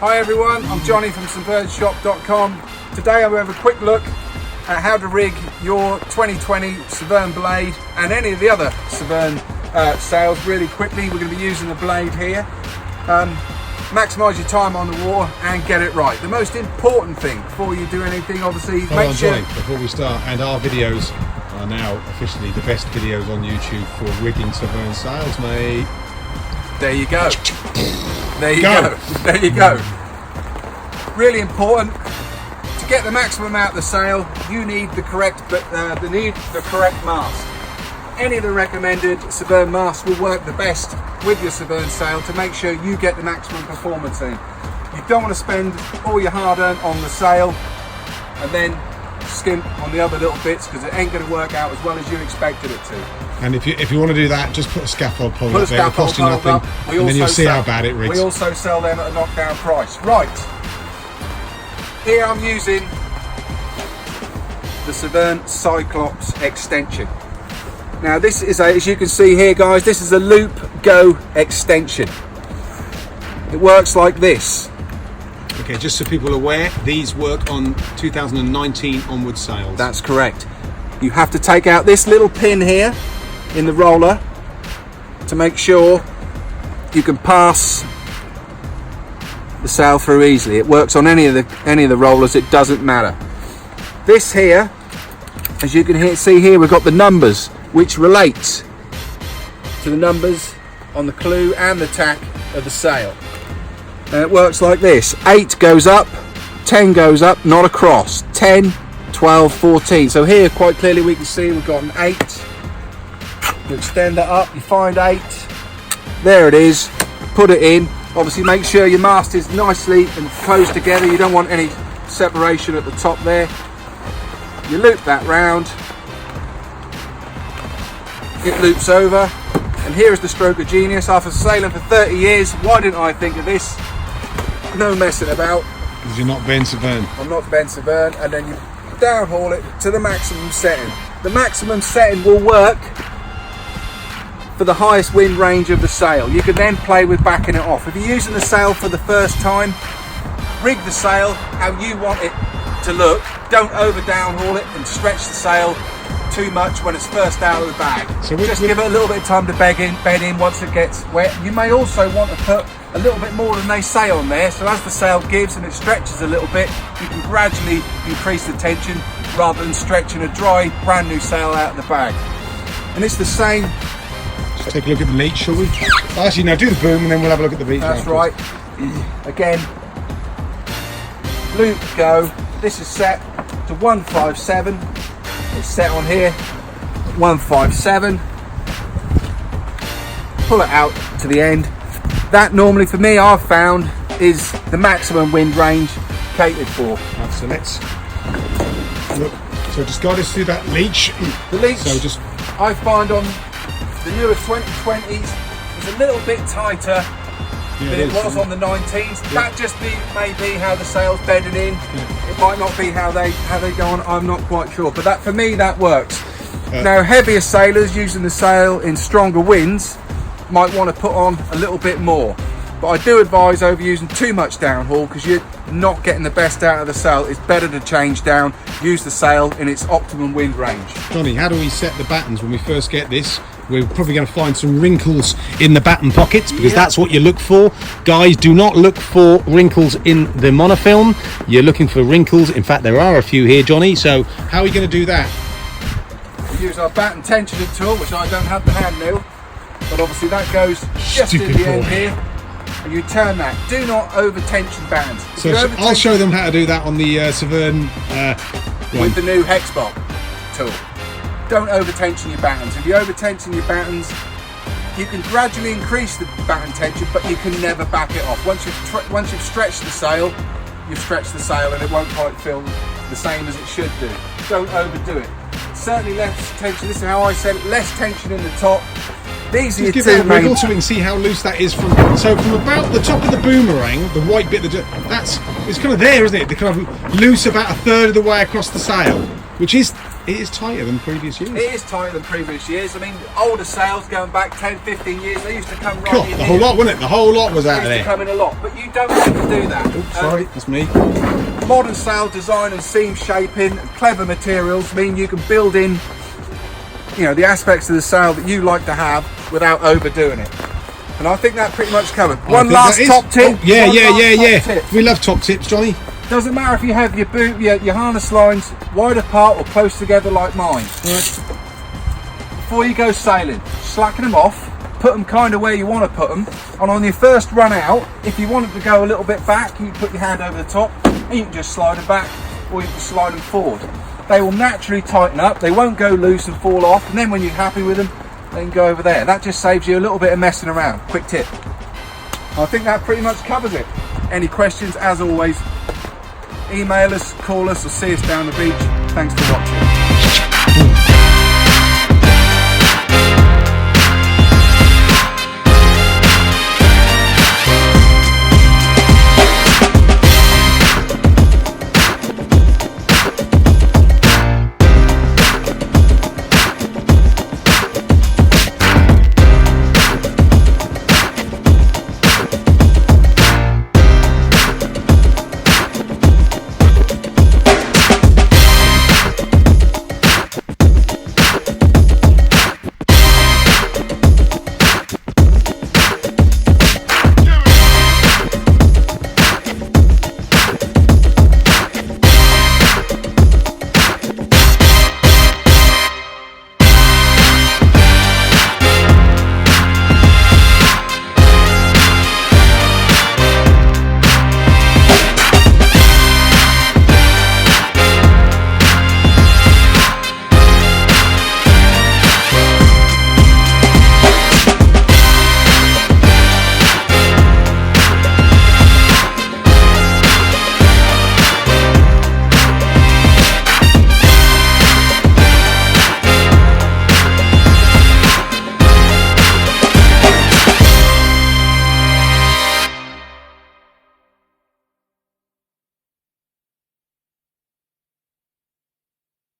Hi everyone, I'm Johnny from Severneshop.com. Today I'm going to have a quick look at how to rig your 2020 Severne blade and any of the other Severne sails really quickly. We're going to be using the blade here. Maximise your time on the water and get it right. The most important thing before you do anything, obviously, Hold on, Johnny, before we start, and our videos are now officially the best videos on YouTube for rigging Severne sails, mate. There you go. There you go. There you go. Really important. To get the maximum out of the sail, you need the correct mast. Any of the recommended Severne masts will work the best with your Severne sail to make sure you get the maximum performance in. You don't want to spend all your hard-earned on the sail and then skimp on the other little bits, because it ain't going to work out as well as you expected it to. And if you want to do that, just put a scaffold pole up there. It'll cost you nothing, and then you'll see how bad it rigs. We also sell them at a knockdown price. Right, here I'm using the Severne Cyclops extension. Now this is as you can see here, guys, this is a loop go extension. It works like this. Okay, just so people are aware, these work on 2019 onward sails. That's correct. You have to take out this little pin here in the roller to make sure you can pass the sail through easily. It works on any of the rollers, it doesn't matter. This here, as you can see here, we've got the numbers which relates to the numbers on the clew and the tack of the sail. And it works like this: 8 goes up, 10 goes up, not across, 10, 12, 14. So here quite clearly we can see we've got an 8. You extend that up, you find 8, there it is, put it in. Obviously make sure your mast is nicely and close together, you don't want any separation at the top there. You loop that round, it loops over, and here is the stroke of genius. After sailing for 30 years, why didn't I think of this? No messing about. Because you're not Ben Severne. I'm not Ben Severne. And then you downhaul it to the maximum setting. The maximum setting will work for the highest wind range of the sail. You can then play with backing it off. If you're using the sail for the first time, rig the sail how you want it to look. Don't over downhaul it and stretch the sail too much when it's first out of the bag. So just give it a little bit of time to bed in once it gets wet. You may also want to put a little bit more than they say on there, so as the sail gives and it stretches a little bit, you can gradually increase the tension rather than stretching a dry brand new sail out of the bag. And it's the same. Let's take a look at the leech, shall we? Actually, no, do the boom and then we'll have a look at the beach. That's right. Again, loop go. This is set to 157. It's set on here 157. Pull it out to the end. That normally for me, I've found, is the maximum wind range catered for. Right, so let's look. So just guide us through that leech. The leech, so just I find on the newer 2020s is a little bit tighter than it was on the 19s. Yeah. That just may be how the sail's bedding in. Yeah. It might not be how they go on. I'm not quite sure, but that for me that works. Now heavier sailors using the sail in stronger winds might want to put on a little bit more, but I do advise over using too much downhaul because you're not getting the best out of the sail. It's better to change down, use the sail in its optimum wind range. Johnny, how do we set the battens when we first get this? We're probably going to find some wrinkles in the batten pockets, because that's what you look for. Guys, do not look for wrinkles in the monofilm. You're looking for wrinkles. In fact, there are a few here, Johnny. So how are we going to do that? We use our batten tensioning tool, which I don't have the hand nail, but obviously that goes just in the end here, and you turn that. Do not over tension battens. So I'll show them how to do that on the Severne with the new hex bob tool. Don't over tension your battens. If you over tension your battens, you can gradually increase the batten tension, but you can never back it off. Once you've stretched the sail, you've stretched the sail, and it won't quite feel the same as it should do. Don't overdo it. Certainly less tension. This is how I said it. Less tension in the top. These are your two main. Wiggle so we can see how loose that is from. So from about the top of the boomerang, the white bit, it's kind of there, isn't it? They're kind of loose about a third of the way across the sail, which is It is tighter than previous years. It is tighter than previous years. I mean, older sails going back 10, 15 years, they used to come right God, in the here. whole lot, wasn't it? The whole lot was out of They used to there. come in a lot, but you don't have to do that. Oops, sorry, that's me. Modern sail design and seam shaping, clever materials mean you can build in, you know, the aspects of the sail that you like to have without overdoing it. And I think that pretty much covered. One last top tip. Oh, yeah, One yeah, last yeah, top yeah. tip. We love top tips, Johnny. Doesn't matter if you have your boot, your harness lines wide apart or close together like mine. Before you go sailing, slacken them off, put them kind of where you want to put them, and on your first run out, if you want them to go a little bit back, you can put your hand over the top, and you can just slide them back, or you can slide them forward. They will naturally tighten up, they won't go loose and fall off, and then when you're happy with them, they can go over there. That just saves you a little bit of messing around. Quick tip. I think that pretty much covers it. Any questions, as always, email us, call us, or see us down the beach. Thanks for watching.